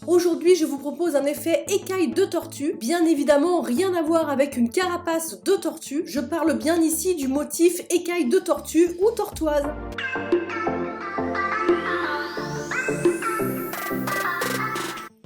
Aujourd'hui, je vous propose un effet écaille de tortue. Bien évidemment, rien à voir avec une carapace de tortue. Je parle bien ici du motif écaille de tortue ou tortoise.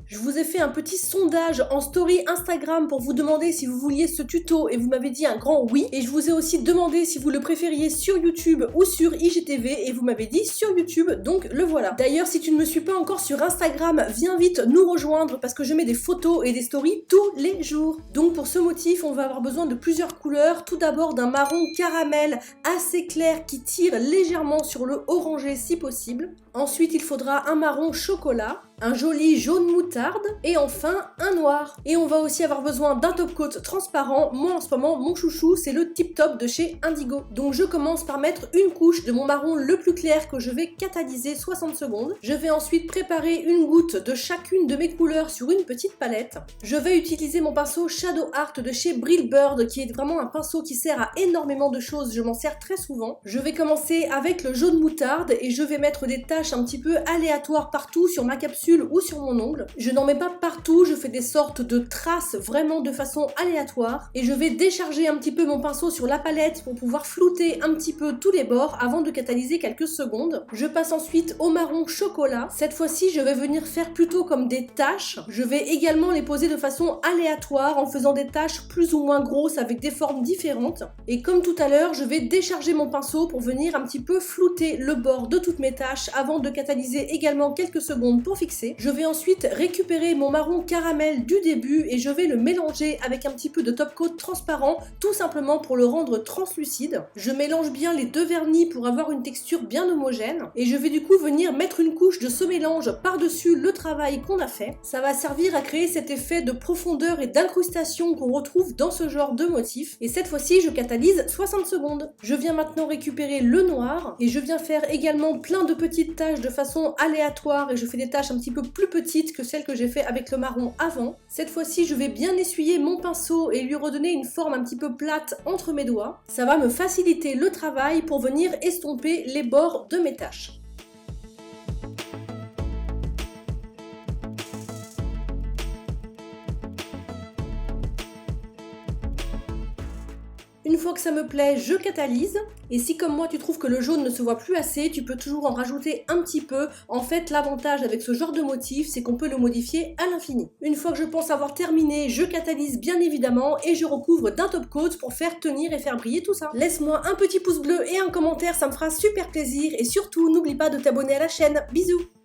Je vous ai fait un petit sondage en story Instagram pour vous demander si vous vouliez ce tuto et vous m'avez dit un grand oui. Et je vous ai aussi demandé si vous le préfériez sur YouTube ou sur IGTV et vous m'avez dit sur YouTube, donc le voilà. D'ailleurs, si tu ne me suis pas encore sur Instagram, viens vite nous rejoindre parce que je mets des photos et des stories tous les jours. Donc pour ce motif, on va avoir besoin de plusieurs couleurs. Tout d'abord d'un marron caramel assez clair qui tire légèrement sur le orangé si possible. Ensuite, il faudra un marron chocolat, un joli jaune moutarde et enfin un noir. Et on va aussi avoir besoin d'un top coat transparent. Moi en ce moment, mon chouchou, c'est le Tip Top de chez Indigo. Donc je commence par mettre une couche de mon marron le plus clair que je vais catalyser 60 secondes. Je vais ensuite préparer une goutte de chacune de mes couleurs sur une petite palette. Je vais utiliser mon pinceau Shadow Art de chez Brill Bird qui est vraiment un pinceau qui sert à énormément de choses. Je m'en sers très souvent. Je vais commencer avec le jaune moutarde et je vais mettre des taches un petit peu aléatoires partout sur ma capsule ou sur mon ongle. Je n'en mets pas partout, je fais des sortes de traces vraiment de façon aléatoire et je vais décharger un petit peu mon pinceau sur la palette pour pouvoir flouter un petit peu tous les bords avant de catalyser quelques secondes. Je passe ensuite au marron chocolat. Cette fois-ci, je vais venir faire plutôt comme des taches. Je vais également les poser de façon aléatoire en faisant des taches plus ou moins grosses avec des formes différentes. Et comme tout à l'heure, je vais décharger mon pinceau pour venir un petit peu flouter le bord de toutes mes taches avant de catalyser également quelques secondes pour fixer. Je vais ensuite récupérer mon marron caramel du début et je vais le mélanger avec un petit peu de top coat transparent, tout simplement pour le rendre translucide. Je mélange bien les deux vernis pour avoir une texture bien homogène et je vais du coup venir mettre une couche de ce mélange par-dessus le travail qu'on a fait. Ça va servir à créer cet effet de profondeur et d'incrustation qu'on retrouve dans ce genre de motif. Et cette fois-ci, je catalyse 60 secondes. Je viens maintenant récupérer le noir et je viens faire également plein de petites taches de façon aléatoire et je fais des taches un petit peu plus petites que celles que j'ai fait avec le marron avant. Cette fois-ci, je vais bien essuyer mon pinceau et lui redonner une forme un petit peu plate entre mes doigts. Ça va me faciliter le travail pour venir estomper les bords de mes taches. Une fois que ça me plaît, je catalyse. Et si comme moi tu trouves que le jaune ne se voit plus assez, tu peux toujours en rajouter un petit peu. En fait, l'avantage avec ce genre de motif, c'est qu'on peut le modifier à l'infini. Une fois que je pense avoir terminé, je catalyse bien évidemment et je recouvre d'un top coat pour faire tenir et faire briller tout ça. Laisse-moi un petit pouce bleu et un commentaire, ça me fera super plaisir. Et surtout, n'oublie pas de t'abonner à la chaîne. Bisous!